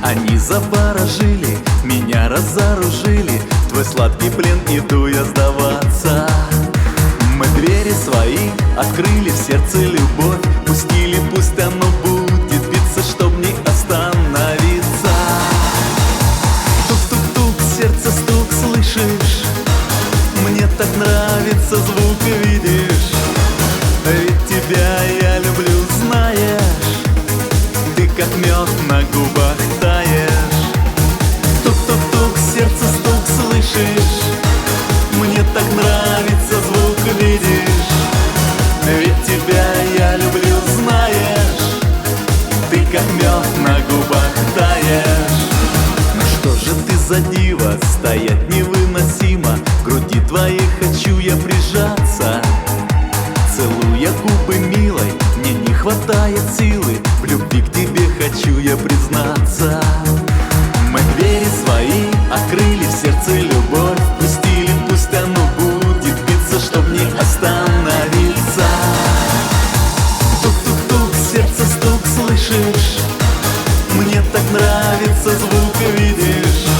Они заворожили, меня разоружили. В твой сладкий плен иду я сдаваться. Мы двери свои открыли, в сердце любовь пустили, пусть оно будет биться, чтоб не остановиться. Тук-тук-тук, сердце стук, слышишь? Мне так нравится звук, видишь? Ведь тебя я люблю, знаешь. Ты как мед на губах таешь. Тук-тук-тук, сердце стук, слышишь? Мне так нравится звук, видишь? Ведь тебя я люблю, знаешь. Ты как мед на губах таешь. Ну что же ты за дива, стоять невыносимо. В груди твоей хочу я прижаться. Целуя губы милой, мне не хватает силы. В любви к тебе хочу я признаться. Мы двери свои открыли, в сердце любовь пустили, пусть оно будет биться, чтоб не остановиться. Тук-тук-тук, сердце стук, слышишь? Мне так нравится звук, видишь?